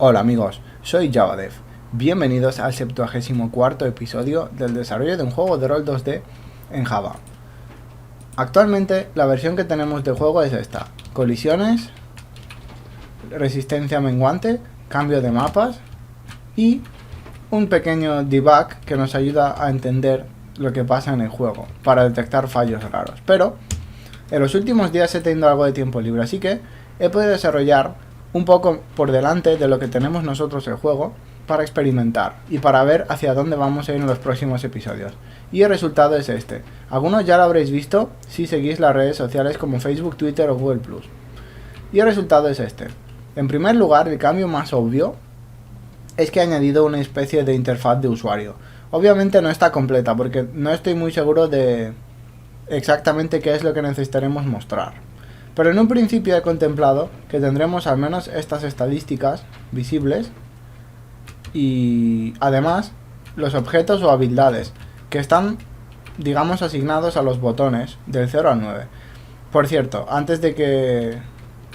Hola amigos, soy JavaDev. Bienvenidos al 74º episodio del desarrollo de un juego de rol 2D en Java. Actualmente la versión que tenemos del juego es esta: colisiones, resistencia menguante, cambio de mapas y un pequeño debug que nos ayuda a entender lo que pasa en el juego para detectar fallos raros. Pero en los últimos días he tenido algo de tiempo libre, así que he podido desarrollar un poco por delante de lo que tenemos nosotros el juego para experimentar y para ver hacia dónde vamos a ir en los próximos episodios. Y el resultado es este. Algunos ya lo habréis visto si seguís las redes sociales como Facebook, Twitter o Google+. Y el resultado es este. En primer lugar, el cambio más obvio es que he añadido una especie de interfaz de usuario. Obviamente no está completa porque no estoy muy seguro de exactamente qué es lo que necesitaremos mostrar. Pero en un principio he contemplado que tendremos al menos estas estadísticas visibles y además los objetos o habilidades que están, digamos, asignados a los botones del 0 al 9. Por cierto, antes de que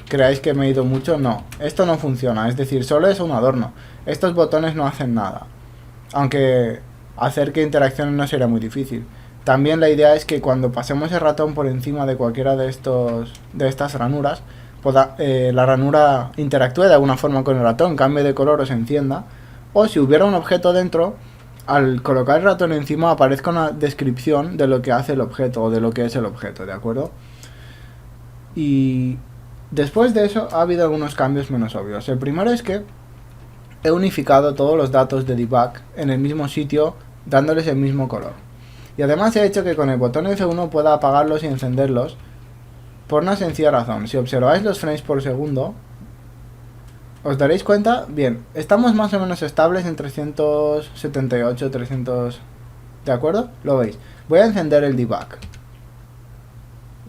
creáis que me he ido mucho, no, esto no funciona, es decir, solo es un adorno. Estos botones no hacen nada, aunque hacer que interaccionen no será muy difícil. También la idea es que cuando pasemos el ratón por encima de cualquiera de estas ranuras, la ranura interactúe de alguna forma con el ratón, cambie de color o se encienda. O si hubiera un objeto dentro, al colocar el ratón encima aparezca una descripción de lo que hace el objeto o de lo que es el objeto, ¿de acuerdo? Y después de eso ha habido algunos cambios menos obvios. El primero es que he unificado todos los datos de debug en el mismo sitio, dándoles el mismo color. Y además he hecho que con el botón F1 pueda apagarlos y encenderlos por una sencilla razón. Si observáis los frames por segundo, os daréis cuenta, bien, estamos más o menos estables en 378, 300, ¿de acuerdo? Lo veis. Voy a encender el debug.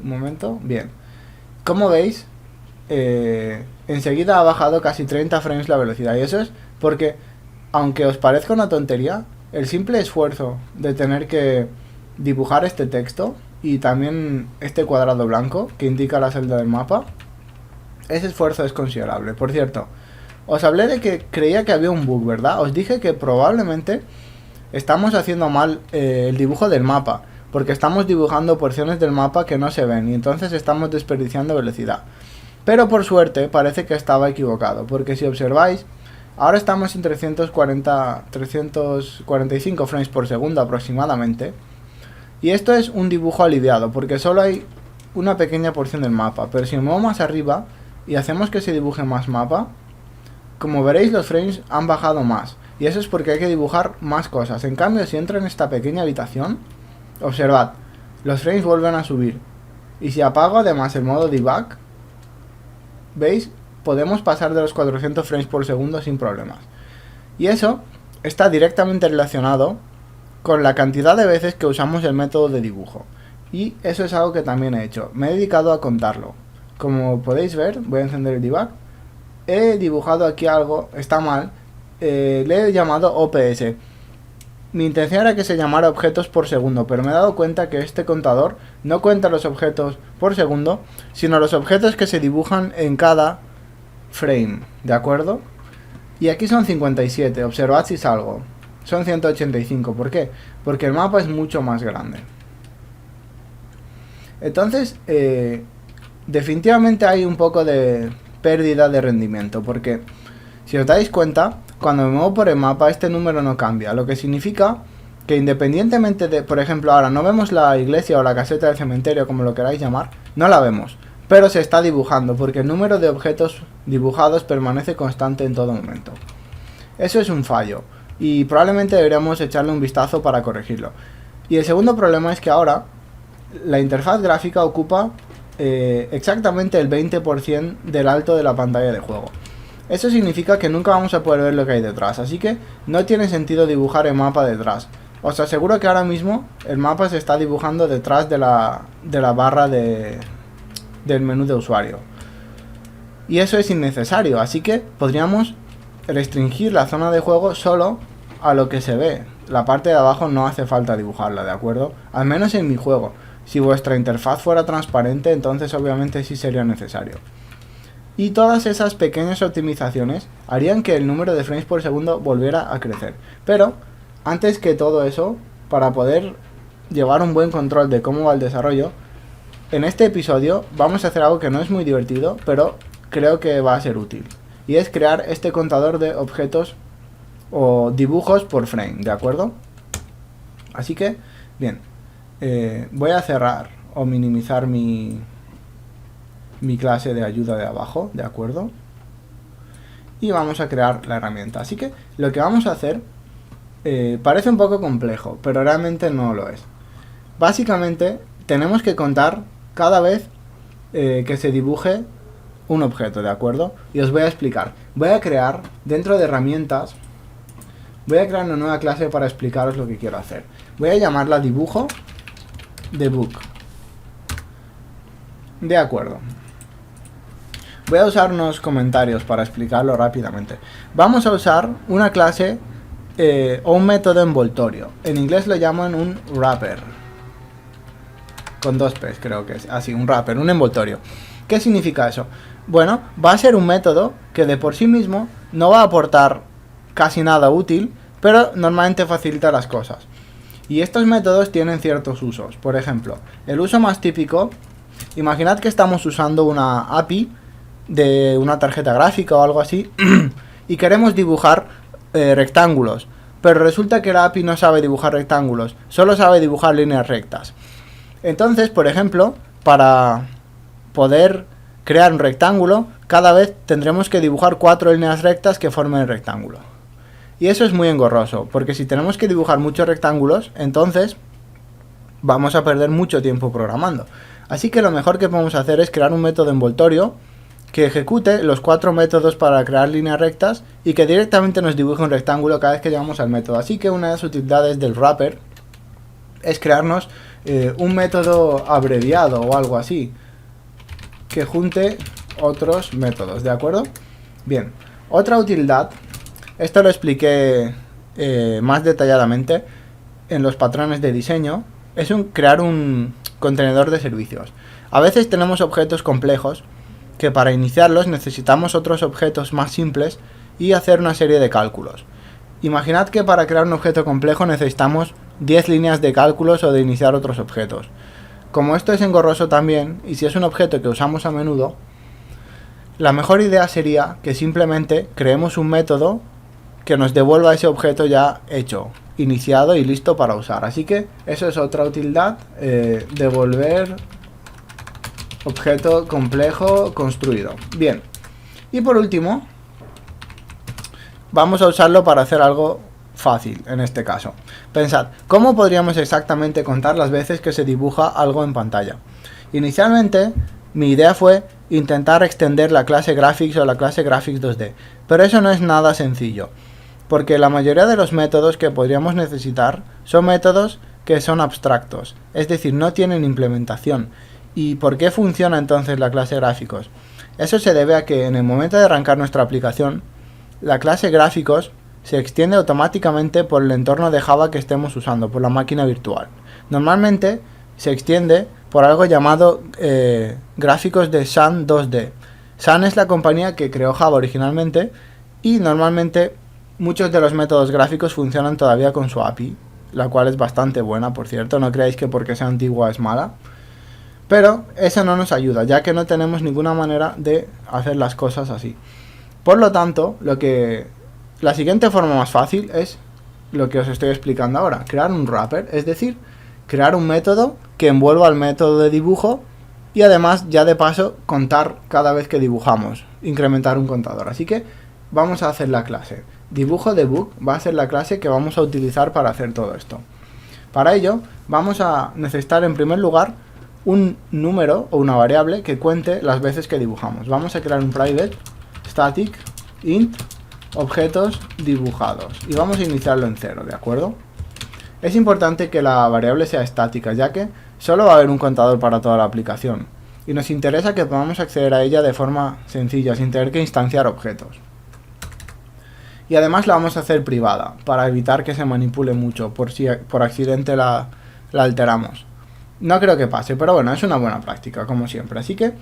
Un momento, bien. Como veis, enseguida ha bajado casi 30 frames la velocidad. Y eso es porque, aunque os parezca una tontería, el simple esfuerzo de tener que dibujar este texto y también este cuadrado blanco que indica la celda del mapa, ese esfuerzo es considerable. Por cierto, os hablé de que creía que había un bug, ¿verdad? Os dije que probablemente estamos haciendo mal el dibujo del mapa, porque estamos dibujando porciones del mapa que no se ven y entonces estamos desperdiciando velocidad. Pero por suerte parece que estaba equivocado, porque si observáis, ahora estamos en 345 frames por segundo aproximadamente. Y esto es un dibujo aliviado, porque solo hay una pequeña porción del mapa. Pero si me muevo más arriba y hacemos que se dibuje más mapa, como veréis los frames han bajado más. Y eso es porque hay que dibujar más cosas. En cambio, si entro en esta pequeña habitación, observad, los frames vuelven a subir. Y si apago además el modo debug, ¿veis? Podemos pasar de los 400 frames por segundo sin problemas. Y eso está directamente relacionado con la cantidad de veces que usamos el método de dibujo. Y eso es algo que también he hecho. Me he dedicado a contarlo. Como podéis ver, voy a encender el debug. He dibujado aquí algo, está mal. Le he llamado OPS. Mi intención era que se llamara objetos por segundo, pero me he dado cuenta que este contador no cuenta los objetos por segundo, sino los objetos que se dibujan en cada frame, ¿de acuerdo? Y aquí son 57, observad si salgo. Son 185, ¿por qué? Porque el mapa es mucho más grande. Entonces, definitivamente hay un poco de pérdida de rendimiento, porque si os dais cuenta, cuando me muevo por el mapa este número no cambia, lo que significa que independientemente de, por ejemplo, ahora no vemos la iglesia o la caseta del cementerio, como lo queráis llamar, no la vemos, pero se está dibujando, porque el número de objetos dibujados permanece constante en todo momento. Eso es un fallo, y probablemente deberíamos echarle un vistazo para corregirlo. Y el segundo problema es que ahora la interfaz gráfica ocupa exactamente el 20% del alto de la pantalla de juego. Eso significa que nunca vamos a poder ver lo que hay detrás, así que no tiene sentido dibujar el mapa detrás. Os aseguro que ahora mismo el mapa se está dibujando detrás de la barra del menú de usuario. Y eso es innecesario, así que podríamos restringir la zona de juego solo a lo que se ve. La parte de abajo no hace falta dibujarla, ¿de acuerdo? Al menos en mi juego. Si vuestra interfaz fuera transparente, entonces obviamente sí sería necesario. Y todas esas pequeñas optimizaciones harían que el número de frames por segundo volviera a crecer. Pero, antes que todo eso, para poder llevar un buen control de cómo va el desarrollo, en este episodio vamos a hacer algo que no es muy divertido, pero creo que va a ser útil. Y es crear este contador de objetos o dibujos por frame, ¿de acuerdo? Así que, bien, voy a cerrar o minimizar mi clase de ayuda de abajo, ¿de acuerdo? Y vamos a crear la herramienta. Así que lo que vamos a hacer parece un poco complejo, pero realmente no lo es. Básicamente tenemos que contar cada vez que se dibuje un objeto, ¿de acuerdo? Y os voy a explicar. Voy a crear dentro de herramientas, voy a crear una nueva clase para explicaros lo que quiero hacer. Voy a llamarla dibujo de book. De acuerdo. Voy a usar unos comentarios para explicarlo rápidamente. Vamos a usar una clase o un método envoltorio. En inglés lo llaman un wrapper. Con 2 P's creo que es. Así, un wrapper, un envoltorio. ¿Qué significa eso? Bueno, va a ser un método que de por sí mismo no va a aportar casi nada útil, pero normalmente facilita las cosas. Y estos métodos tienen ciertos usos. Por ejemplo, el uso más típico, imaginad que estamos usando una API de una tarjeta gráfica o algo así y queremos dibujar rectángulos, pero resulta que la API no sabe dibujar rectángulos, solo sabe dibujar líneas rectas. Entonces, por ejemplo, para poder crear un rectángulo, cada vez tendremos que dibujar 4 líneas rectas que formen el rectángulo. Y eso es muy engorroso, porque si tenemos que dibujar muchos rectángulos, entonces vamos a perder mucho tiempo programando. Así que lo mejor que podemos hacer es crear un método envoltorio que ejecute los 4 métodos para crear líneas rectas y que directamente nos dibuje un rectángulo cada vez que llamamos al método. Así que una de las utilidades del wrapper es crearnos un método abreviado o algo así que junte otros métodos, ¿de acuerdo? Bien, otra utilidad, esto lo expliqué más detalladamente en los patrones de diseño, es crear un contenedor de servicios. A veces tenemos objetos complejos que para iniciarlos necesitamos otros objetos más simples y hacer una serie de cálculos. Imaginad que para crear un objeto complejo necesitamos 10 líneas de cálculos o de iniciar otros objetos. Como esto es engorroso también, y si es un objeto que usamos a menudo, la mejor idea sería que simplemente creemos un método que nos devuelva ese objeto ya hecho, iniciado y listo para usar. Así que eso es otra utilidad, devolver objeto complejo construido. Bien, y por último, vamos a usarlo para hacer algo fácil en este caso. Pensad, ¿cómo podríamos exactamente contar las veces que se dibuja algo en pantalla? Inicialmente, mi idea fue intentar extender la clase Graphics o la clase Graphics 2D, pero eso no es nada sencillo, porque la mayoría de los métodos que podríamos necesitar son métodos que son abstractos, es decir, no tienen implementación. ¿Y por qué funciona entonces la clase Gráficos? Eso se debe a que en el momento de arrancar nuestra aplicación, la clase Gráficos se extiende automáticamente por el entorno de Java que estemos usando, por la máquina virtual. Normalmente se extiende por algo llamado gráficos de Sun 2D. Sun es la compañía que creó Java originalmente y normalmente muchos de los métodos gráficos funcionan todavía con su API, la cual es bastante buena, por cierto, no creáis que porque sea antigua es mala. Pero eso no nos ayuda, ya que no tenemos ninguna manera de hacer las cosas así. Por lo tanto, la siguiente forma más fácil es lo que os estoy explicando ahora, crear un wrapper, es decir, crear un método que envuelva al método de dibujo y además ya de paso contar cada vez que dibujamos, incrementar un contador. Así que vamos a hacer la clase. Dibujo de book va a ser la clase que vamos a utilizar para hacer todo esto. Para ello vamos a necesitar en primer lugar un número o una variable que cuente las veces que dibujamos. Vamos a crear un private static int objetos dibujados y vamos a iniciarlo en 0, ¿de acuerdo? Es importante que la variable sea estática, ya que solo va a haber un contador para toda la aplicación y nos interesa que podamos acceder a ella de forma sencilla, sin tener que instanciar objetos. Y además la vamos a hacer privada, para evitar que se manipule mucho, por si por accidente la alteramos. No creo que pase, pero bueno, es una buena práctica, como siempre. Así que,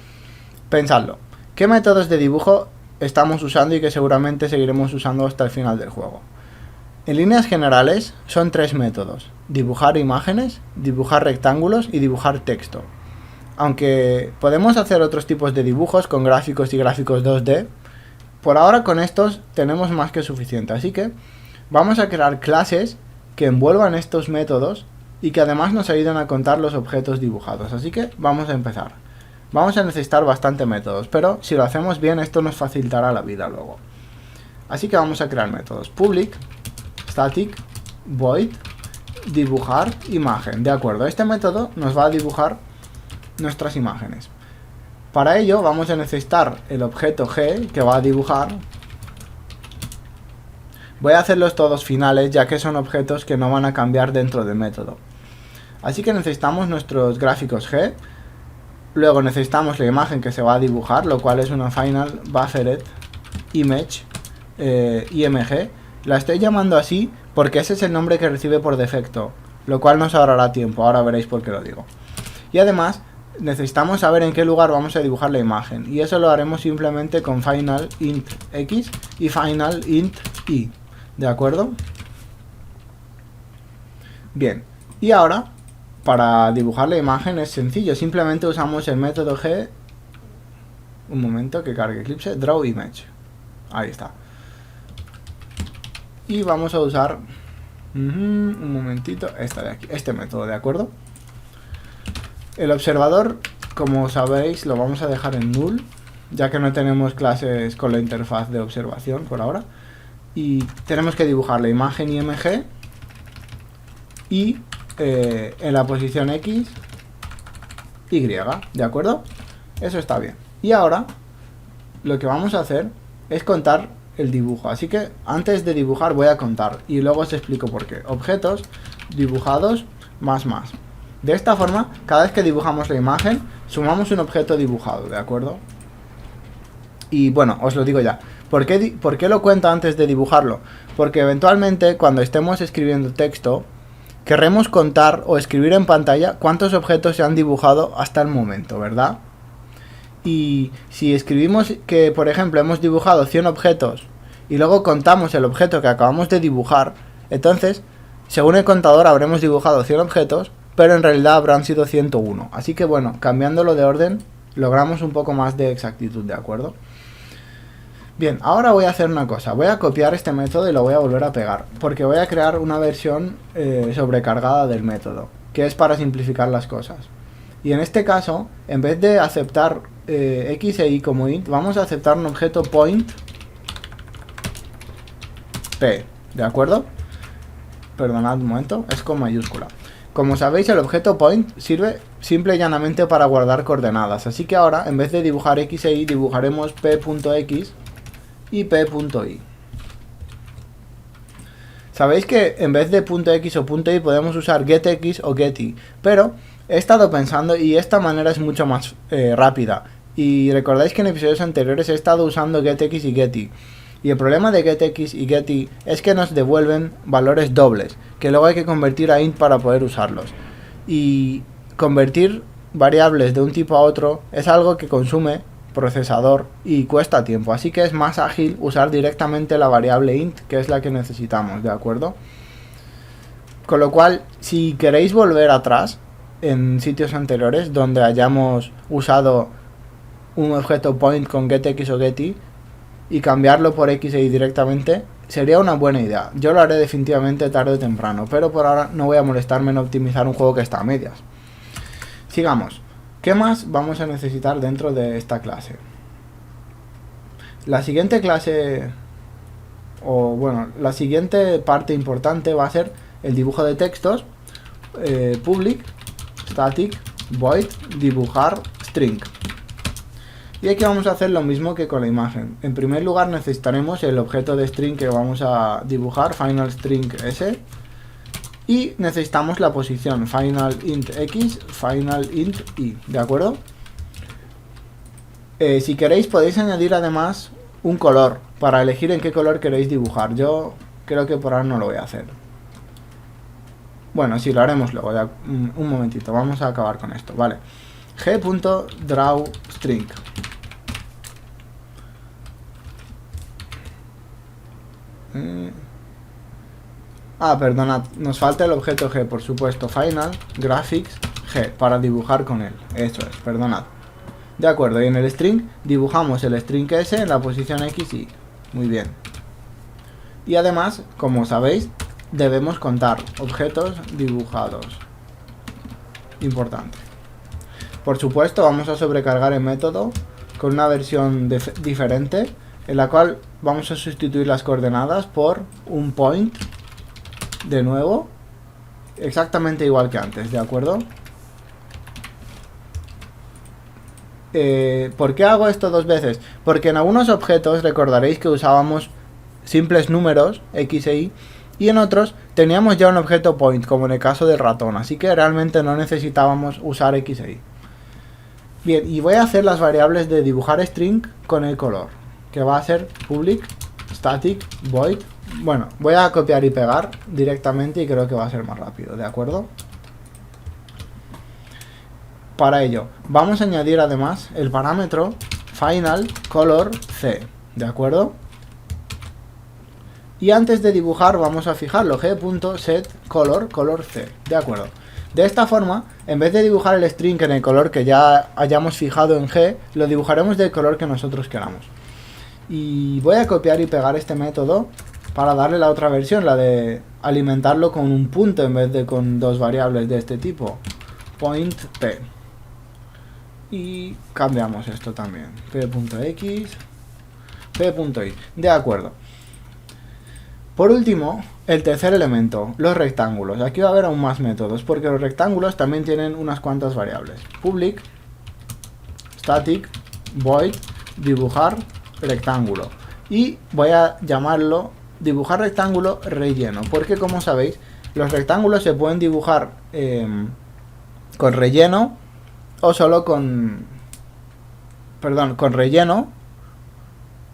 pensadlo. ¿Qué métodos de dibujo estamos usando y que seguramente seguiremos usando hasta el final del juego? En líneas generales son 3 métodos: dibujar imágenes, dibujar rectángulos y dibujar texto. Aunque podemos hacer otros tipos de dibujos con gráficos y gráficos 2D, por ahora con estos tenemos más que suficiente, así que vamos a crear clases que envuelvan estos métodos y que además nos ayuden a contar los objetos dibujados. Así que vamos a empezar. Vamos a necesitar bastante métodos, pero si lo hacemos bien esto nos facilitará la vida luego. Así que vamos a crear métodos: public, static, void, dibujar imagen. De acuerdo, este método nos va a dibujar nuestras imágenes. Para ello vamos a necesitar el objeto G que va a dibujar. Voy a hacerlos todos finales ya que son objetos que no van a cambiar dentro del método. Así que necesitamos nuestros gráficos G. Luego necesitamos la imagen que se va a dibujar, lo cual es una final buffered image img. La estoy llamando así porque ese es el nombre que recibe por defecto, lo cual nos ahorrará tiempo, ahora veréis por qué lo digo. Y además necesitamos saber en qué lugar vamos a dibujar la imagen, y eso lo haremos simplemente con final int x y final int y. ¿De acuerdo? Bien, y ahora para dibujar la imagen es sencillo, simplemente usamos el método G. Un momento que cargue Eclipse, draw image. Ahí está. Y vamos a usar un momentito, esta de aquí, este método, ¿de acuerdo? El observador, como sabéis, lo vamos a dejar en null, ya que no tenemos clases con la interfaz de observación por ahora. Y tenemos que dibujar la imagen img y en la posición X, Y, ¿de acuerdo? Eso está bien. Y ahora lo que vamos a hacer es contar el dibujo. Así que antes de dibujar voy a contar y luego os explico por qué. Objetos dibujados más. De esta forma, cada vez que dibujamos la imagen, sumamos un objeto dibujado, ¿de acuerdo? Y bueno, os lo digo ya. ¿Por qué lo cuento antes de dibujarlo? Porque eventualmente, cuando estemos escribiendo texto, querremos contar o escribir en pantalla cuántos objetos se han dibujado hasta el momento, ¿verdad? Y si escribimos que, por ejemplo, hemos dibujado 100 objetos y luego contamos el objeto que acabamos de dibujar, entonces, según el contador, habremos dibujado 100 objetos, pero en realidad habrán sido 101. Así que bueno, cambiándolo de orden, logramos un poco más de exactitud, ¿de acuerdo? Bien, ahora voy a hacer una cosa. Voy a copiar este método y lo voy a volver a pegar, porque voy a crear una versión sobrecargada del método, que es para simplificar las cosas. Y en este caso, en vez de aceptar x e y como int, vamos a aceptar un objeto point p, ¿de acuerdo? Perdonad un momento, es con mayúscula. Como sabéis, el objeto point sirve simple y llanamente para guardar coordenadas, así que ahora, en vez de dibujar x e y, dibujaremos p.x y p.y. Sabéis que en vez de .x o .y podemos usar getX o getY, pero he estado pensando y esta manera es mucho más rápida. Y recordáis que en episodios anteriores he estado usando getX y getY. Y el problema de getX y getY es que nos devuelven valores dobles, que luego hay que convertir a int para poder usarlos. Y convertir variables de un tipo a otro es algo que consume procesador y cuesta tiempo, así que es más ágil usar directamente la variable int, que es la que necesitamos, ¿de acuerdo? Con lo cual, si queréis volver atrás en sitios anteriores donde hayamos usado un objeto point con getX o getY y cambiarlo por x e y directamente, sería una buena idea. Yo lo haré definitivamente tarde o temprano, pero por ahora no voy a molestarme en optimizar un juego que está a medias. Sigamos. ¿Qué más vamos a necesitar dentro de esta clase? La siguiente clase, o bueno, la siguiente parte importante va a ser el dibujo de textos. Public, static, void, dibujar, string. Y aquí vamos a hacer lo mismo que con la imagen. En primer lugar necesitaremos el objeto de string que vamos a dibujar, final string s. Y necesitamos la posición final int x, final int y, ¿de acuerdo? Si queréis podéis añadir además un color para elegir en qué color queréis dibujar. Yo creo que por ahora no lo voy a hacer. Bueno, sí, lo haremos luego. Un momentito, vamos a acabar con esto, vale. G.drawString. Perdonad, nos falta el objeto G, por supuesto. Final Graphics G, para dibujar con él. Eso es, perdonad. De acuerdo, y en el string dibujamos el string S en la posición X y Y. Muy bien. Y además, como sabéis, debemos contar objetos dibujados. Importante. Por supuesto, vamos a sobrecargar el método con una versión diferente, en la cual vamos a sustituir las coordenadas por un point, de nuevo, exactamente igual que antes, ¿de acuerdo? ¿Por qué hago esto dos veces? Porque en algunos objetos recordaréis que usábamos simples números, X e Y en otros teníamos ya un objeto point, como en el caso del ratón, así que realmente no necesitábamos usar X e Y. Bien, y voy a hacer las variables de dibujar string con el color, que va a ser public static void. Bueno, voy a copiar y pegar directamente y creo que va a ser más rápido, ¿de acuerdo? Para ello, vamos a añadir además el parámetro final color C, ¿de acuerdo? Y antes de dibujar vamos a fijarlo, g.setColor, color C, ¿de acuerdo? De esta forma, en vez de dibujar el string en el color que ya hayamos fijado en G, lo dibujaremos del color que nosotros queramos. Y voy a copiar y pegar este método para darle la otra versión, la de alimentarlo con un punto en vez de con dos variables de este tipo. Point P. Y cambiamos esto también. P.x, P.y. De acuerdo. Por último, el tercer elemento, los rectángulos. Aquí va a haber aún más métodos, porque los rectángulos también tienen unas cuantas variables. Public, static, void, dibujar, rectángulo. Y voy a llamarlo dibujar rectángulo relleno, porque como sabéis, los rectángulos se pueden dibujar con relleno o solo con... Perdón, con relleno,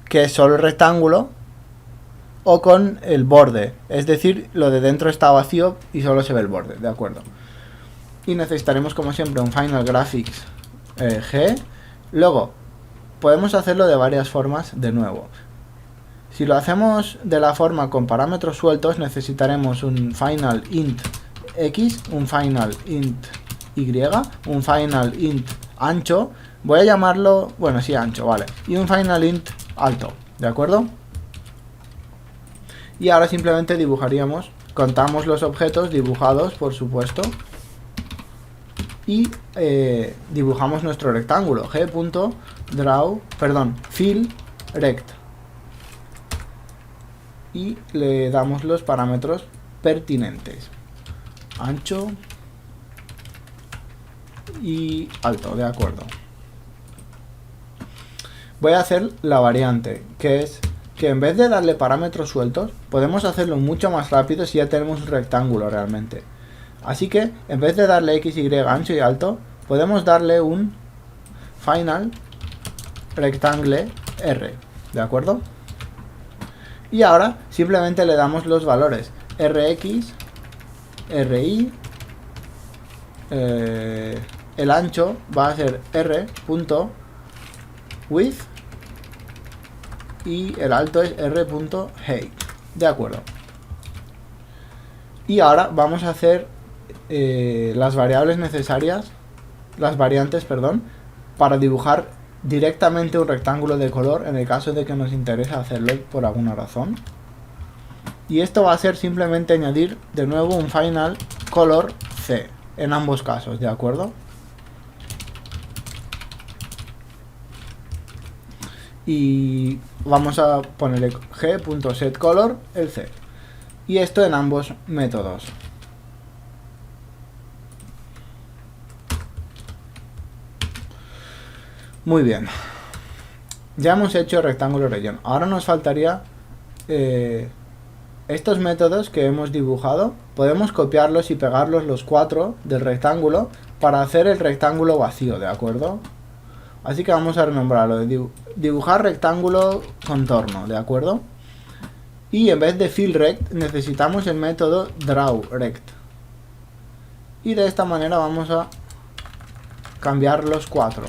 que es solo el rectángulo, o con el borde, es decir, lo de dentro está vacío y solo se ve el borde, ¿de acuerdo? Y necesitaremos como siempre un Final Graphics G. Luego, podemos hacerlo de varias formas de nuevo. Si lo hacemos de la forma con parámetros sueltos, necesitaremos un Final Int X, un Final Int Y, un Final Int ancho, voy a llamarlo, bueno, sí, ancho, vale, y un Final Int alto, ¿de acuerdo? Y ahora simplemente dibujaríamos, contamos los objetos dibujados, por supuesto, y dibujamos nuestro rectángulo, fill rect, y le damos los parámetros pertinentes, ancho y alto, de acuerdo. Voy a hacer la variante, que es que en vez de darle parámetros sueltos, podemos hacerlo mucho más rápido si ya tenemos un rectángulo realmente. Así que, en vez de darle x, y, ancho y alto, podemos darle un final rectangle r, ¿de acuerdo? Y ahora simplemente le damos los valores rx, ri, el ancho va a ser r.width y el alto es r.height, de acuerdo. Y ahora vamos a hacer las variables necesarias, las variantes, perdón, para dibujar directamente un rectángulo de color en el caso de que nos interese hacerlo por alguna razón. Y esto va a ser simplemente añadir de nuevo un final color C en ambos casos, ¿de acuerdo? Y vamos a ponerle g.setColor el C. Y esto en ambos métodos. Muy bien. Ya hemos hecho el rectángulo relleno. Ahora nos faltaría estos métodos que hemos dibujado. Podemos copiarlos y pegarlos los 4 del rectángulo para hacer el rectángulo vacío, ¿de acuerdo? Así que vamos a renombrarlo de dibujar rectángulo contorno, ¿de acuerdo? Y en vez de fillRect necesitamos el método drawRect. Y de esta manera vamos a cambiar los 4.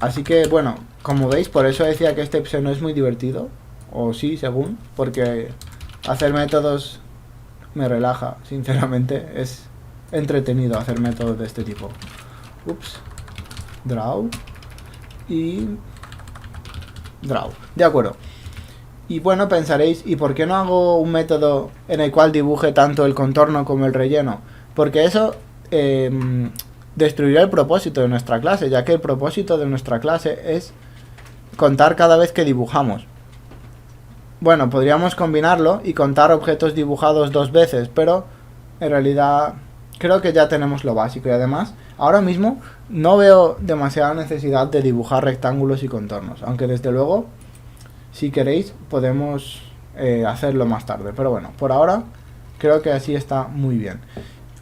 Así que bueno, como veis, por eso decía que este episodio no es muy divertido. O sí, según. Porque hacer métodos me relaja, sinceramente. Es entretenido hacer métodos de este tipo. Ups. Draw. Y... Draw. De acuerdo. Y bueno, pensaréis, ¿y por qué no hago un método en el cual dibuje tanto el contorno como el relleno? Porque eso destruirá el propósito de nuestra clase, ya que el propósito de nuestra clase es contar cada vez que dibujamos. Bueno, podríamos combinarlo y contar objetos dibujados 2 veces, pero en realidad creo que ya tenemos lo básico. Y además, ahora mismo no veo demasiada necesidad de dibujar rectángulos y contornos, aunque desde luego, si queréis, podemos hacerlo más tarde. Pero bueno, por ahora creo que así está muy bien.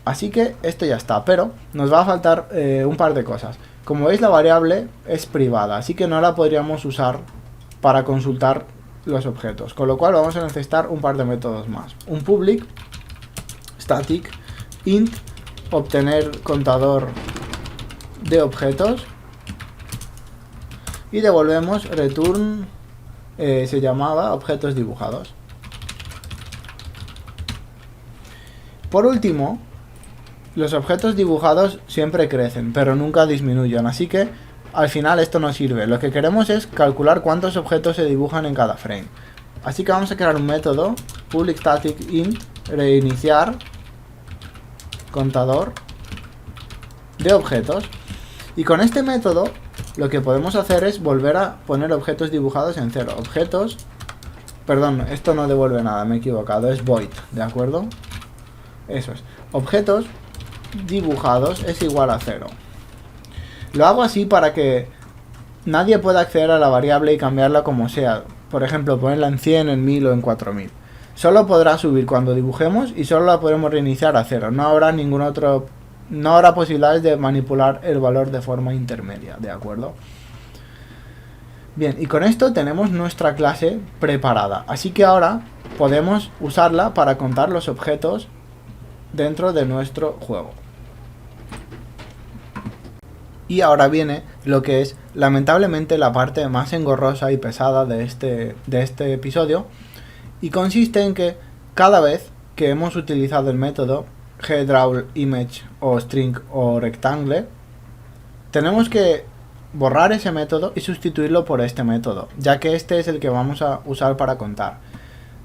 Así que esto ya está, pero nos va a faltar un par de cosas. Como veis, la variable es privada, así que no la podríamos usar para consultar los objetos, con lo cual vamos a necesitar un par de métodos más. Un public static int obtener contador de objetos y devolvemos return se llamaba objetos dibujados. Por último, los objetos dibujados siempre crecen, pero nunca disminuyen, así que al final esto no sirve. Lo que queremos es calcular cuántos objetos se dibujan en cada frame. Así que vamos a crear un método public static int reiniciar contador de objetos. Y con este método lo que podemos hacer es volver a poner objetos dibujados en 0. Objetos... Perdón, esto no devuelve nada, me he equivocado, es void, ¿de acuerdo? Eso es. Objetos dibujados es igual a 0. Lo hago así para que nadie pueda acceder a la variable y cambiarla como sea. Por ejemplo, ponerla en 100, en 1000 o en 4000. Solo podrá subir cuando dibujemos y solo la podremos reiniciar a 0. No habrá ningún otro... No habrá posibilidades de manipular el valor de forma intermedia, ¿de acuerdo? Bien, y con esto tenemos nuestra clase preparada. Así que ahora podemos usarla para contar los objetos dentro de nuestro juego. Y ahora viene lo que es, lamentablemente, la parte más engorrosa y pesada de este episodio. Y consiste en que cada vez que hemos utilizado el método gDrawImage o string o rectangle, tenemos que borrar ese método y sustituirlo por este método, ya que este es el que vamos a usar para contar.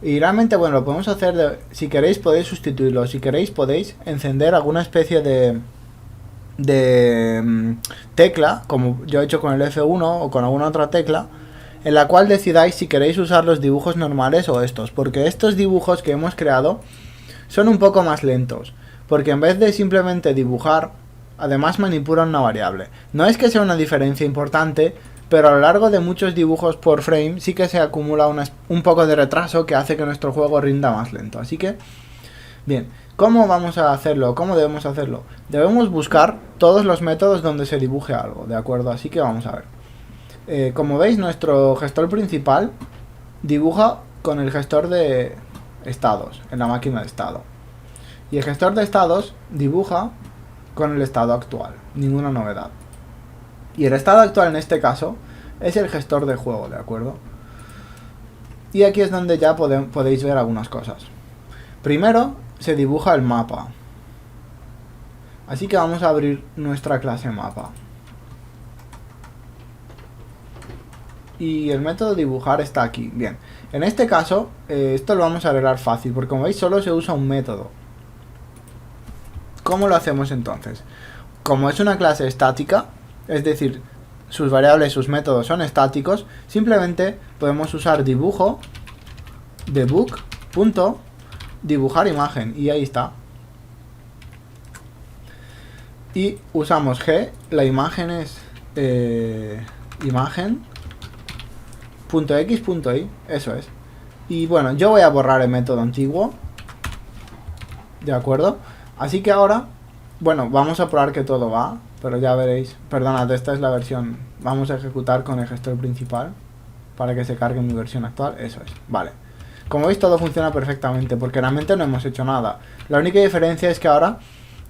Y realmente, bueno, lo podemos hacer, si queréis podéis sustituirlo, si queréis podéis encender alguna especie de tecla, como yo he hecho con el F1 o con alguna otra tecla, en la cual decidáis si queréis usar los dibujos normales o estos, porque estos dibujos que hemos creado son un poco más lentos, porque en vez de simplemente dibujar, además manipulan una variable. No es que sea una diferencia importante, pero a lo largo de muchos dibujos por frame sí que se acumula un poco de retraso que hace que nuestro juego rinda más lento. Así que, bien, ¿cómo vamos a hacerlo? ¿Cómo debemos hacerlo? Debemos buscar todos los métodos donde se dibuje algo, ¿de acuerdo? Así que vamos a ver. Como veis, nuestro gestor principal dibuja con el gestor de estados, en la máquina de estado. Y el gestor de estados dibuja con el estado actual, ninguna novedad. Y el estado actual en este caso es el gestor de juego, ¿de acuerdo? Y aquí es donde ya podéis ver algunas cosas. Primero se dibuja el mapa. Así que vamos a abrir nuestra clase mapa. Y el método dibujar está aquí. Bien, en este caso esto lo vamos a arreglar fácil, porque como veis solo se usa un método. ¿Cómo lo hacemos entonces? Como es una clase estática, es decir, sus variables, sus métodos son estáticos, simplemente podemos usar dibujo debug.dibujar imagen y ahí está. Y usamos g, la imagen es imagen.x.y, eso es. Y bueno, yo voy a borrar el método antiguo, ¿de acuerdo? Así que ahora, bueno, vamos a probar que todo va, pero ya veréis. Perdonad, esta es la versión. Vamos a ejecutar con el gestor principal para que se cargue mi versión actual. Eso es, vale. Como veis todo funciona perfectamente porque realmente no hemos hecho nada. La única diferencia es que ahora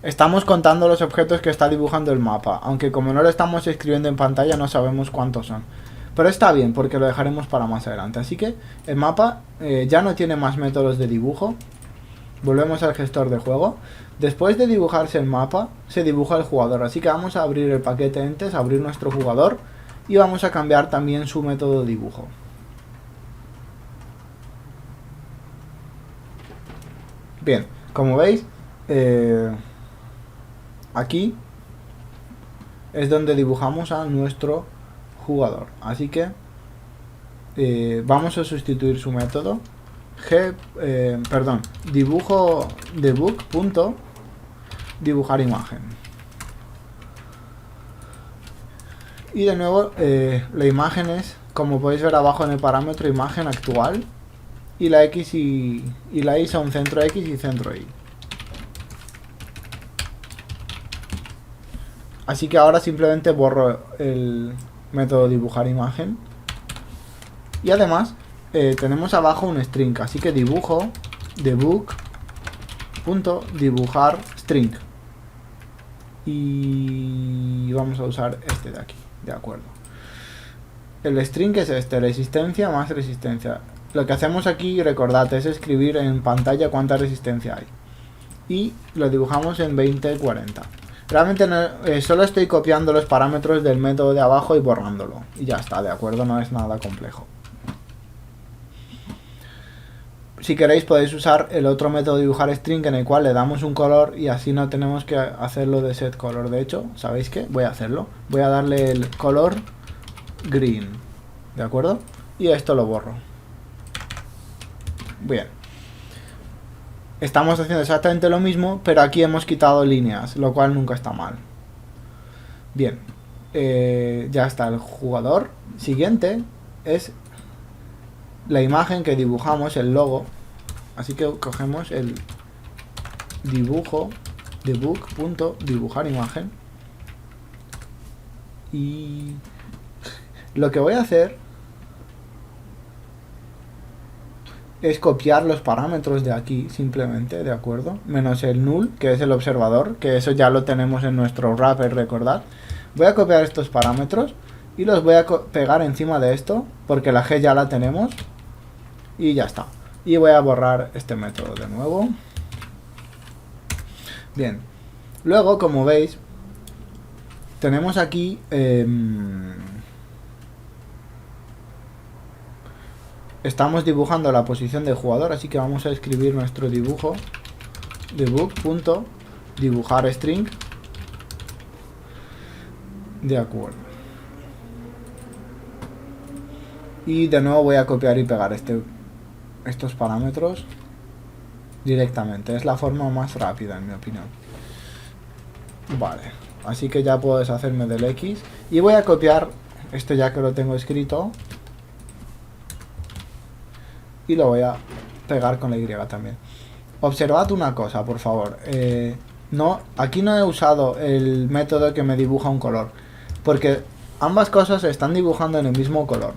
estamos contando los objetos que está dibujando el mapa, aunque como no lo estamos escribiendo en pantalla no sabemos cuántos son. Pero está bien porque lo dejaremos para más adelante. Así que el mapa ya no tiene más métodos de dibujo. Volvemos al gestor de juego. Después de dibujarse el mapa, se dibuja el jugador. Así que vamos a abrir el paquete entes, abrir nuestro jugador y vamos a cambiar también su método de dibujo. Bien, como veis, aquí es donde dibujamos a nuestro jugador. Así que vamos a sustituir su método. Dibujo debug punto dibujar imagen. Y de nuevo la imagen es, como podéis ver abajo en el parámetro, imagen actual. Y la X y la Y son centro X y centro Y. Así que ahora simplemente borro el método dibujar imagen. Y además tenemos abajo un string, así que dibujo debug punto dibujar string. Y vamos a usar este de aquí, de acuerdo. El string es este, resistencia más resistencia. Lo que hacemos aquí, recordad, es escribir en pantalla cuánta resistencia hay. Y lo dibujamos en 2040. Realmente solo estoy copiando los parámetros del método de abajo y borrándolo. Y ya está, de acuerdo, no es nada complejo. Si queréis podéis usar el otro método de dibujar string en el cual le damos un color y así no tenemos que hacerlo de set color. De hecho, ¿sabéis qué? Voy a hacerlo. Voy a darle el color green. ¿De acuerdo? Y esto lo borro. Bien. Estamos haciendo exactamente lo mismo, pero aquí hemos quitado líneas, lo cual nunca está mal. Bien. Ya está el jugador. Siguiente es la imagen que dibujamos, el logo. Así que cogemos el dibujo debug punto dibujar imagen. Y lo que voy a hacer es copiar los parámetros de aquí simplemente, ¿de acuerdo? Menos el null, que es el observador, que eso ya lo tenemos en nuestro wrapper, recordad. Voy a copiar estos parámetros y los voy a pegar encima de esto, porque la G ya la tenemos. Y ya está. Y voy a borrar este método de nuevo. Bien. Luego, como veis, tenemos aquí estamos dibujando la posición del jugador, así que vamos a escribir nuestro dibujo debug.dibujar string. De acuerdo. Y de nuevo voy a copiar y pegar estos parámetros directamente. Es la forma más rápida, en mi opinión. Vale. Así que ya puedo deshacerme del X. Y voy a copiar esto ya que lo tengo escrito. Y lo voy a pegar con la Y también. Observad una cosa, por favor. Aquí no he usado el método que me dibuja un color, porque ambas cosas se están dibujando en el mismo color.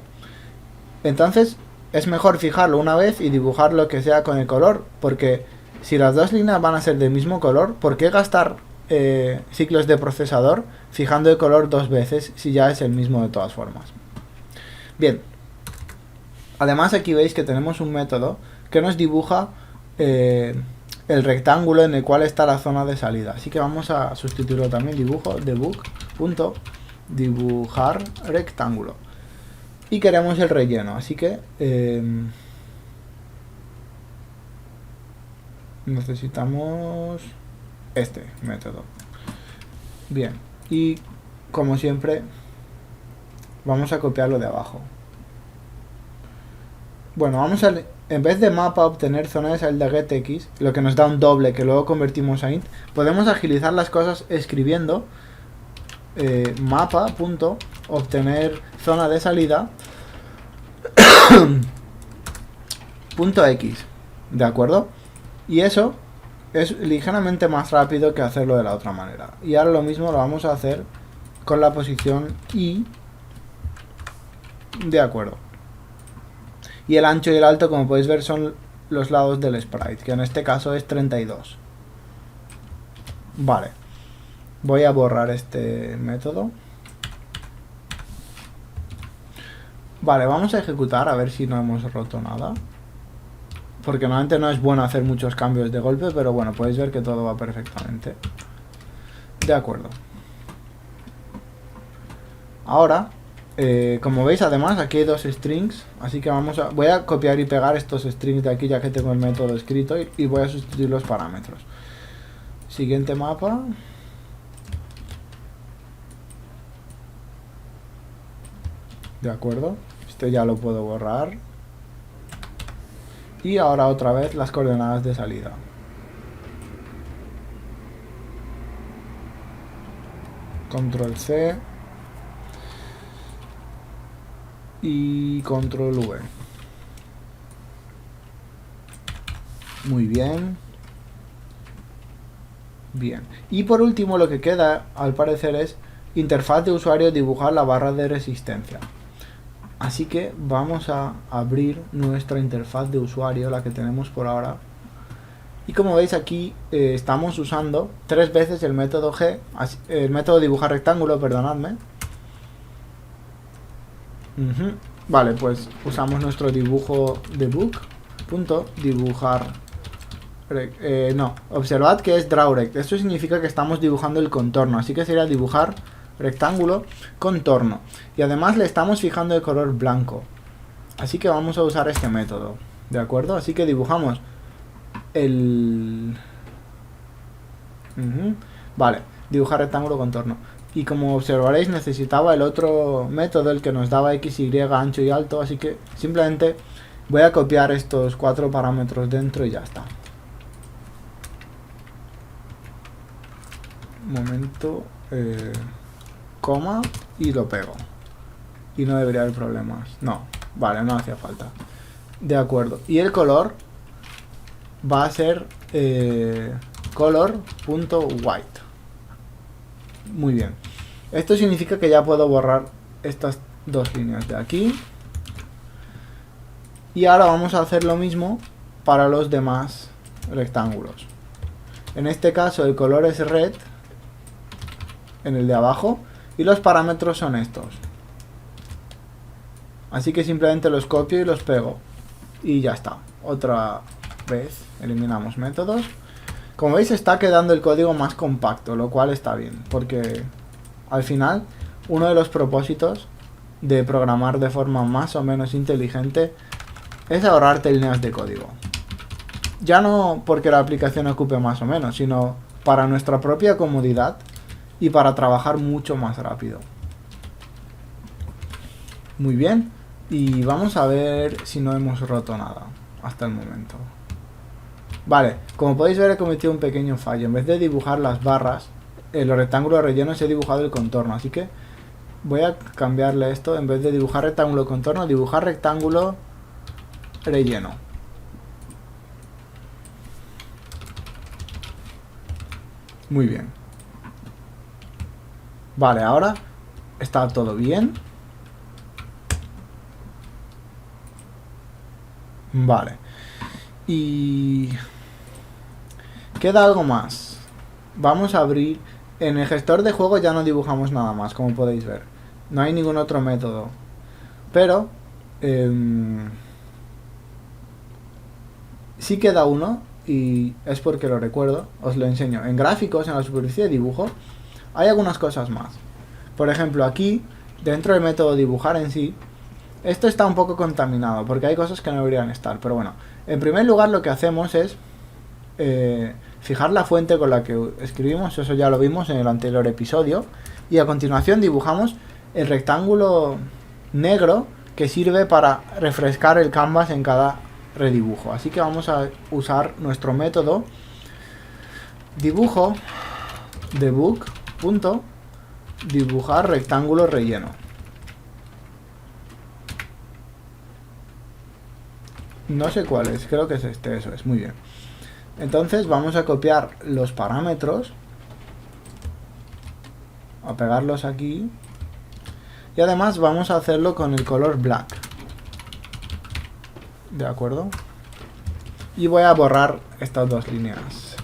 Entonces es mejor fijarlo una vez y dibujar lo que sea con el color, porque si las dos líneas van a ser del mismo color, ¿por qué gastar ciclos de procesador fijando el color dos veces si ya es el mismo de todas formas? Bien. Además aquí veis que tenemos un método que nos dibuja el rectángulo en el cual está la zona de salida. Así que vamos a sustituirlo también, dibujo debug.dibujar rectángulo. Y queremos el relleno, así que necesitamos este método. Bien, y como siempre vamos a copiarlo de abajo. Bueno, vamos a, en vez de mapa obtener zona de salida getX, lo que nos da un doble que luego convertimos a int, podemos agilizar las cosas escribiendo mapa.obtener zona de salida .x, ¿de acuerdo? Y eso es ligeramente más rápido que hacerlo de la otra manera. Y ahora lo mismo lo vamos a hacer con la posición y, de acuerdo. Y el ancho y el alto, como podéis ver, son los lados del sprite, que en este caso es 32. Vale. Voy a borrar este método. Vale, vamos a ejecutar a ver si no hemos roto nada. Porque normalmente no es bueno hacer muchos cambios de golpe, pero bueno, podéis ver que todo va perfectamente. De acuerdo. Ahora, como veis, además aquí hay dos strings, así que voy a copiar y pegar estos strings de aquí ya que tengo el método escrito y voy a sustituir los parámetros. Siguiente mapa. De acuerdo, este ya lo puedo borrar. Y ahora otra vez las coordenadas de salida. Control C y Control V. Muy bien. Bien. Y por último lo que queda, al parecer, es interfaz de usuario, dibujar la barra de resistencia. Así que vamos a abrir nuestra interfaz de usuario, la que tenemos por ahora. Y como veis aquí estamos usando 3 veces el método G, el método dibujar rectángulo, perdonadme. Vale, pues usamos nuestro dibujo debug, punto dibujar. No, observad que es drawrect. Esto significa que estamos dibujando el contorno, así que sería dibujar rectángulo, contorno. Y además le estamos fijando el color blanco. Así que vamos a usar este método, ¿de acuerdo? Así que dibujamos el... Vale, dibujar rectángulo, contorno. Y como observaréis necesitaba el otro método, el que nos daba x, y, ancho y alto. Así que simplemente voy a copiar estos 4 parámetros dentro y ya está. Un momento, coma y lo pego. Y no debería haber problemas. No, vale, no hacía falta. De acuerdo. Y el color va a ser color.white. Muy bien. Esto significa que ya puedo borrar estas dos líneas de aquí. Y ahora vamos a hacer lo mismo para los demás rectángulos. En este caso el color es red en el de abajo y los parámetros son estos. Así que simplemente los copio y los pego y ya está. Otra vez eliminamos métodos. Como veis está quedando el código más compacto, lo cual está bien, porque al final uno de los propósitos de programar de forma más o menos inteligente es ahorrarte líneas de código. Ya no porque la aplicación ocupe más o menos, sino para nuestra propia comodidad y para trabajar mucho más rápido. Muy bien, y vamos a ver si no hemos roto nada hasta el momento. Vale, como podéis ver he cometido un pequeño fallo. En vez de dibujar las barras, los rectángulos rellenos, he dibujado el contorno. Así que voy a cambiarle esto. En vez de dibujar rectángulo contorno, dibujar rectángulo relleno. Muy bien. Vale, ahora está todo bien. Vale. Y queda algo más. Vamos a abrir. En el gestor de juego ya no dibujamos nada más, como podéis ver. No hay ningún otro método. Pero sí queda uno. Y es porque lo recuerdo. Os lo enseño. En gráficos, en la superficie de dibujo, hay algunas cosas más. Por ejemplo, aquí, dentro del método dibujar en sí, esto está un poco contaminado, porque hay cosas que no deberían estar. Pero bueno, en primer lugar lo que hacemos es fijar la fuente con la que escribimos. Eso ya lo vimos en el anterior episodio. Y a continuación dibujamos el rectángulo negro que sirve para refrescar el canvas en cada redibujo. Así que vamos a usar nuestro método dibujo debug punto dibujar rectángulo relleno. No sé cuál es, creo que es este, eso es, muy bien. Entonces vamos a copiar los parámetros, a pegarlos aquí, y además vamos a hacerlo con el color black. ¿De acuerdo? Y voy a borrar estas dos líneas.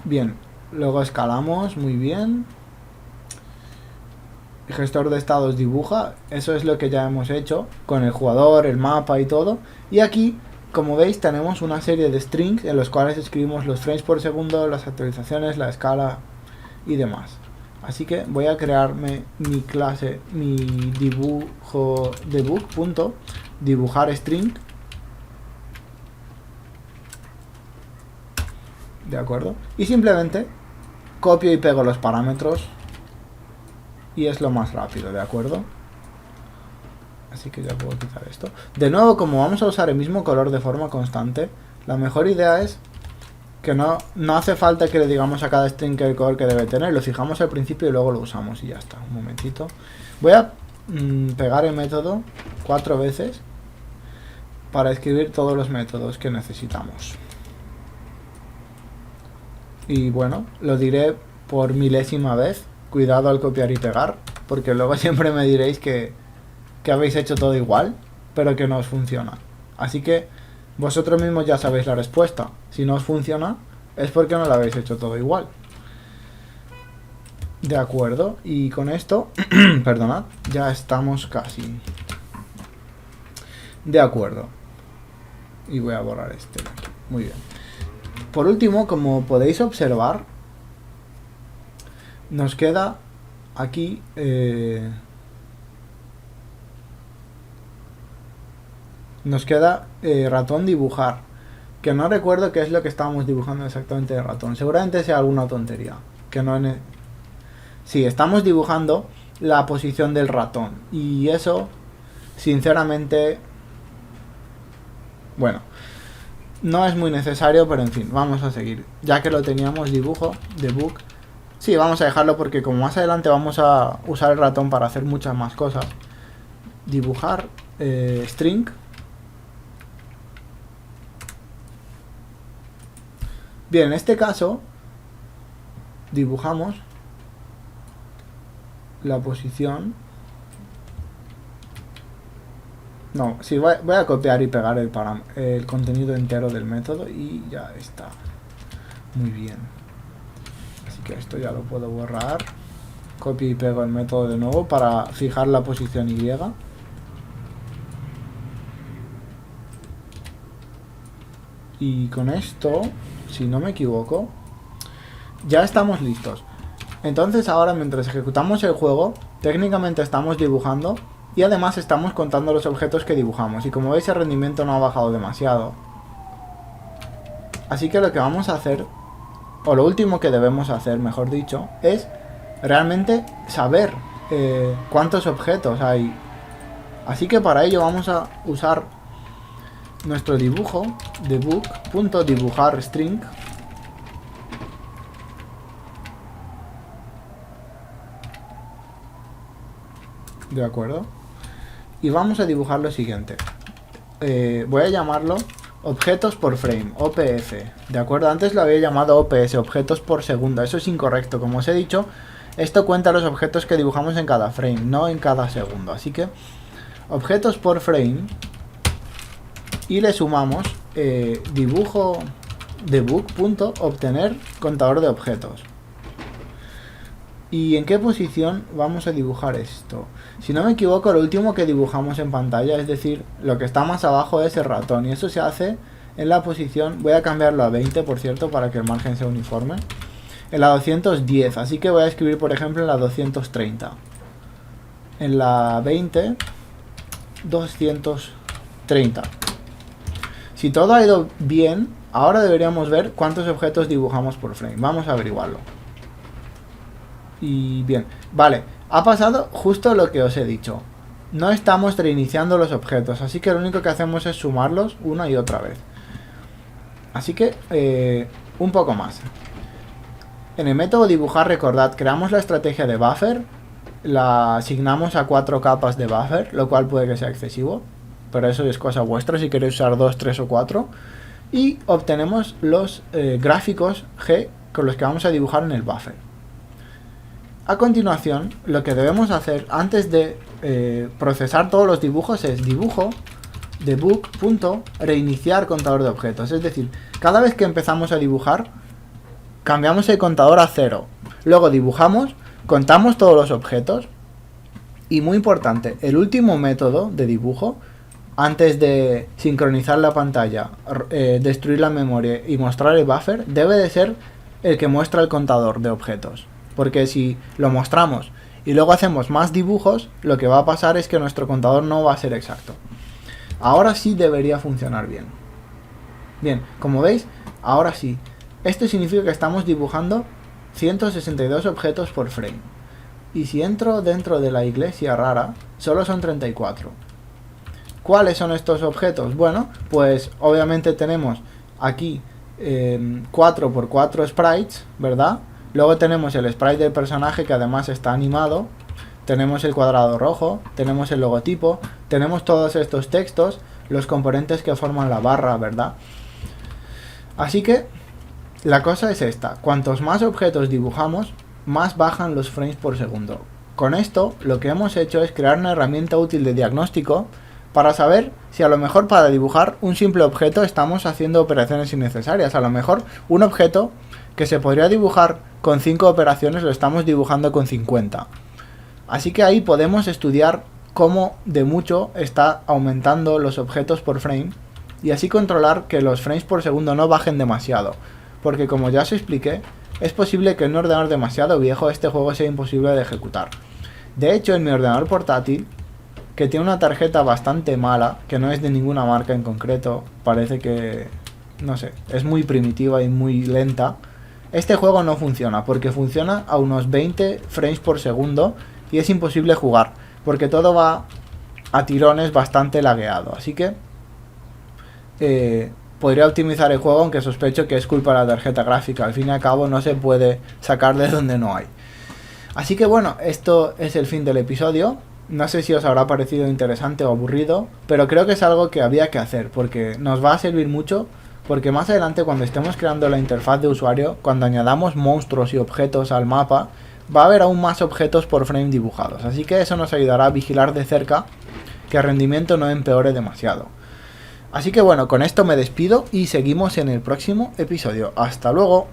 Bien, luego escalamos, muy bien. El gestor de estados dibuja, eso es lo que ya hemos hecho con el jugador, el mapa y todo. Y aquí, como veis, tenemos una serie de strings en los cuales escribimos los frames por segundo, las actualizaciones, la escala y demás. Así que voy a crearme mi clase, mi dibujo debug.dibujar string. ¿De acuerdo? Y simplemente copio y pego los parámetros y es lo más rápido, ¿de acuerdo? Así que ya puedo quitar esto. De nuevo, como vamos a usar el mismo color de forma constante, la mejor idea es que no hace falta que le digamos a cada string el color que debe tener. Lo fijamos al principio y luego lo usamos y ya está. Un momentito. Voy a pegar el método 4 veces para escribir todos los métodos que necesitamos. Y bueno, lo diré por milésima vez. Cuidado al copiar y pegar, porque luego siempre me diréis que habéis hecho todo igual, pero que no os funciona. Así que vosotros mismos ya sabéis la respuesta. Si no os funciona, es porque no lo habéis hecho todo igual. De acuerdo, y con esto, perdonad, ya estamos casi. De acuerdo. Y voy a borrar este de aquí. Muy bien. Por último, como podéis observar, nos queda aquí ratón dibujar, que no recuerdo qué es lo que estábamos dibujando exactamente de ratón. Seguramente sea alguna tontería, que no sí, estamos dibujando la posición del ratón y eso, sinceramente, bueno, no es muy necesario, pero en fin, vamos a seguir. Ya que lo teníamos, dibujo, debug. Sí, vamos a dejarlo porque como más adelante vamos a usar el ratón para hacer muchas más cosas. Dibujar string. Bien, en este caso dibujamos la posición. No, sí, voy a copiar y pegar el contenido entero del método y ya está. Muy bien. Así que esto ya lo puedo borrar. Copio y pego el método de nuevo para fijar la posición Y. Y con esto, si no me equivoco, ya estamos listos. Entonces ahora, mientras ejecutamos el juego, técnicamente estamos dibujando y además estamos contando los objetos que dibujamos. Y como veis, el rendimiento no ha bajado demasiado. Así que lo que vamos a hacer, o lo último que debemos hacer, mejor dicho, es realmente saber cuántos objetos hay. Así que para ello vamos a usar nuestro dibujo, debug.dibujar string. De acuerdo. Y vamos a dibujar lo siguiente. Voy a llamarlo objetos por frame, OPF. De acuerdo, antes lo había llamado OPS, objetos por segundo. Eso es incorrecto. Como os he dicho, esto cuenta los objetos que dibujamos en cada frame, no en cada segundo. Así que objetos por frame y le sumamos dibujo debug.obtener contador de objetos. ¿Y en qué posición vamos a dibujar esto? Si no me equivoco, lo último que dibujamos en pantalla, es decir, lo que está más abajo es el ratón. Y eso se hace en la posición, voy a cambiarlo a 20, por cierto, para que el margen sea uniforme. En la 210, así que voy a escribir, por ejemplo, en la 230. En la 20, 230. Si todo ha ido bien, ahora deberíamos ver cuántos objetos dibujamos por frame. Vamos a averiguarlo. Y bien, vale, ha pasado justo lo que os he dicho. No estamos reiniciando los objetos, así que lo único que hacemos es sumarlos una y otra vez. Así que, un poco más. En el método dibujar, recordad, creamos la estrategia de buffer, la asignamos a 4 capas de buffer, lo cual puede que sea excesivo, pero eso es cosa vuestra si queréis usar 2, 3 o 4. Y obtenemos los gráficos G con los que vamos a dibujar en el buffer. A continuación, lo que debemos hacer antes de procesar todos los dibujos es dibujo debug.reiniciar contador de objetos. Es decir, cada vez que empezamos a dibujar, cambiamos el contador a 0. Luego dibujamos, contamos todos los objetos. Y muy importante, el último método de dibujo, antes de sincronizar la pantalla, destruir la memoria y mostrar el buffer, debe de ser el que muestra el contador de objetos. Porque si lo mostramos y luego hacemos más dibujos, lo que va a pasar es que nuestro contador no va a ser exacto. Ahora sí debería funcionar bien. Bien, como veis, ahora sí. Esto significa que estamos dibujando 162 objetos por frame. Y si entro dentro de la iglesia rara, solo son 34. ¿Cuáles son estos objetos? Bueno, pues obviamente tenemos aquí 4x4 sprites, ¿verdad? Luego tenemos el sprite del personaje que además está animado. Tenemos el cuadrado rojo, tenemos el logotipo, tenemos todos estos textos, los componentes que forman la barra, ¿verdad? Así que la cosa es esta, cuantos más objetos dibujamos, más bajan los frames por segundo. Con esto lo que hemos hecho es crear una herramienta útil de diagnóstico para saber si a lo mejor para dibujar un simple objeto estamos haciendo operaciones innecesarias. A lo mejor un objeto que se podría dibujar con 5 operaciones lo estamos dibujando con 50. Así que ahí podemos estudiar cómo de mucho está aumentando los objetos por frame y así controlar que los frames por segundo no bajen demasiado. Porque como ya os expliqué, es posible que en un ordenador demasiado viejo este juego sea imposible de ejecutar. De hecho, en mi ordenador portátil, que tiene una tarjeta bastante mala, que no es de ninguna marca en concreto, parece que, no sé, es muy primitiva y muy lenta, este juego no funciona, porque funciona a unos 20 frames por segundo y es imposible jugar, porque todo va a tirones bastante lagueado. Así que podría optimizar el juego, aunque sospecho que es culpa de la tarjeta gráfica. Al fin y al cabo no se puede sacar de donde no hay. Así que bueno, esto es el fin del episodio. No sé si os habrá parecido interesante o aburrido, pero creo que es algo que había que hacer, porque nos va a servir mucho, porque más adelante cuando estemos creando la interfaz de usuario, cuando añadamos monstruos y objetos al mapa, va a haber aún más objetos por frame dibujados. Así que eso nos ayudará a vigilar de cerca que el rendimiento no empeore demasiado. Así que bueno, con esto me despido y seguimos en el próximo episodio. ¡Hasta luego!